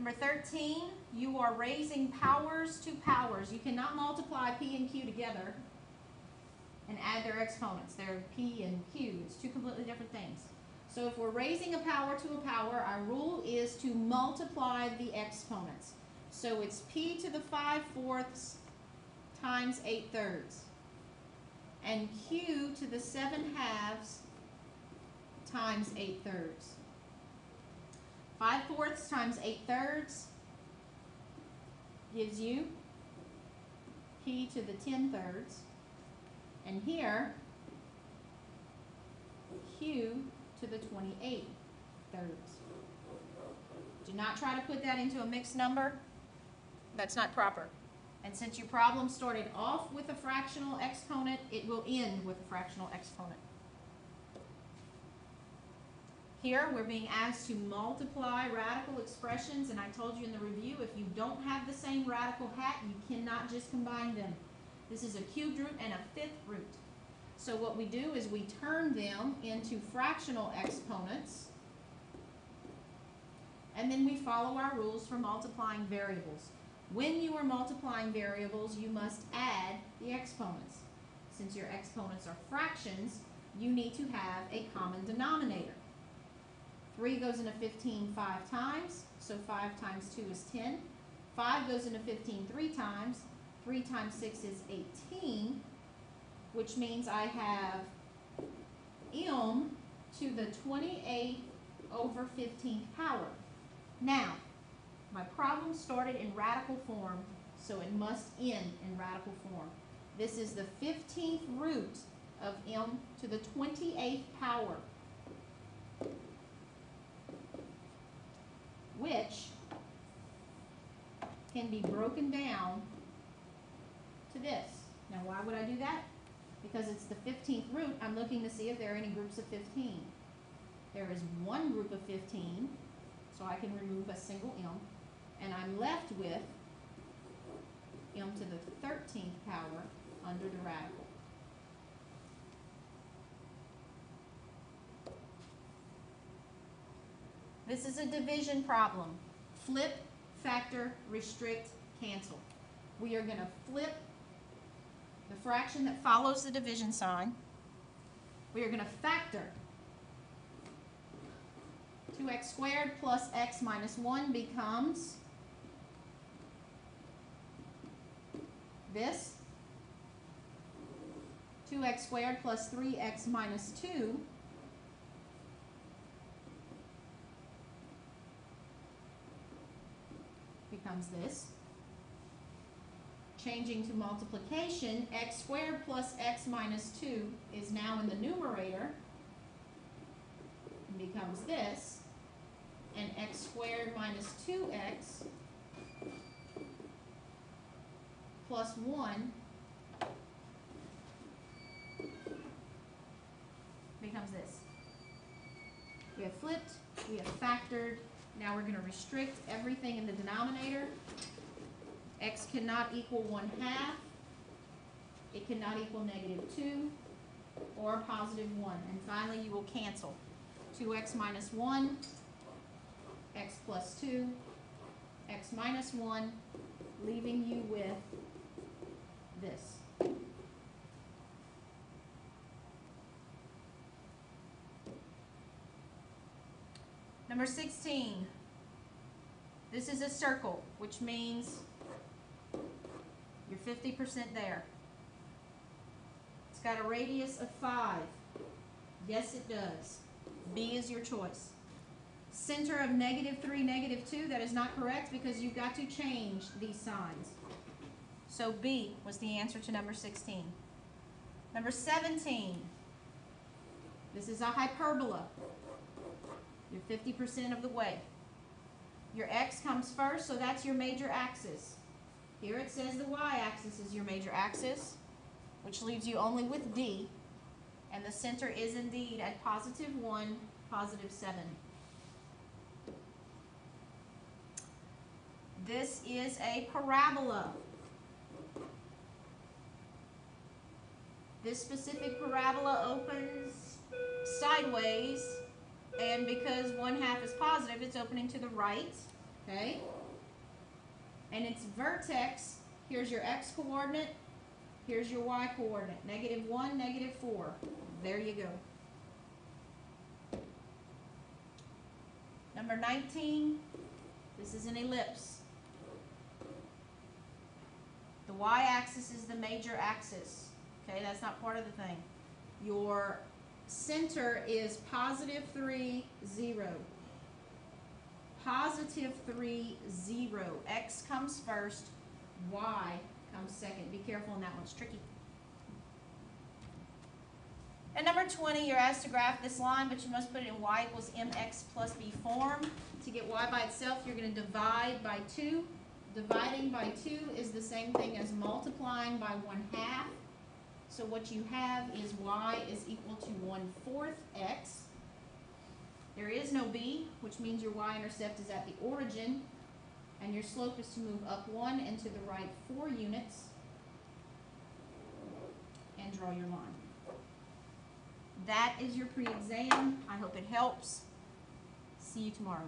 Number 13, you are raising powers to powers. You cannot multiply P and Q together and add their exponents. They're P and Q. It's two completely different things. So if we're raising a power to a power, our rule is to multiply the exponents. So it's P to the 5/4 times 8/3. And Q to the 7/2 times 8/3. 5/4 times 8/3 gives you P to the 10/3. And here, Q to the 28/3. Do not try to put that into a mixed number. That's not proper. And since your problem started off with a fractional exponent, it will end with a fractional exponent. Here, we're being asked to multiply radical expressions, and I told you in the review, if you don't have the same radical hat, you cannot just combine them. This is a cubed root and a fifth root. So what we do is we turn them into fractional exponents, and then we follow our rules for multiplying variables. When you are multiplying variables, you must add the exponents. Since your exponents are fractions, you need to have a common denominator. 3 goes into 15 5 times, so 5 times 2 is 10. 5 goes into 15 3 times. 3 times 6 is 18, which means I have m to the 28/15th power. Now, my problem started in radical form, so it must end in radical form. This is the 15th root of m to the 28th power, which can be broken down to this. Now, why would I do that? Because it's the 15th root. I'm looking to see if there are any groups of 15. There is one group of 15, so I can remove a single m, and I'm left with m to the 13th power under the radical. This is a division problem. Flip, factor, restrict, cancel. We are going to flip the fraction that follows the division sign. We are going to factor 2x squared plus x minus 1 becomes this. 2x squared plus 3x minus 2 becomes this. Changing to multiplication, x squared plus x minus 2 is now in the numerator and becomes this, and x squared minus 2x plus 1 becomes this. We have flipped, we have factored, now we're going to restrict everything in the denominator. X cannot equal 1/2, it cannot equal -2, or +1. And finally, you will cancel. 2x minus 1, x plus 2, x minus 1, leaving you with this. Number 16. This is a circle, which means you're 50% there. It's got a radius of 5. Yes, it does. B is your choice. Center of -3, -2, that is not correct because you've got to change these signs. So B was the answer to number 16. Number 17. This is a hyperbola. You're 50% of the way. Your x comes first, so that's your major axis. Here it says the y-axis is your major axis, which leaves you only with D, and the center is indeed at +1, +7. This is a parabola. This specific parabola opens sideways, and because 1/2 is positive, it's opening to the right. okay? And its vertex, here's your x-coordinate, here's your y-coordinate, -1, -4. There you go. Number 19, this is an ellipse. The y-axis is the major axis. Okay, that's not part of the thing. Your center is +3, 0. +3, 0. X comes first, y comes second. Be careful on that one, it's tricky. And number 20, you're asked to graph this line, but you must put it in y equals mx plus b form. To get y by itself, you're going to divide by 2. Dividing by 2 is the same thing as multiplying by 1/2. So what you have is y is equal to 1/4 x. There is no b, which means your y-intercept is at the origin, and your slope is to move up 1 and to the right 4 units, and draw your line. That is your pre-exam. I hope it helps. See you tomorrow.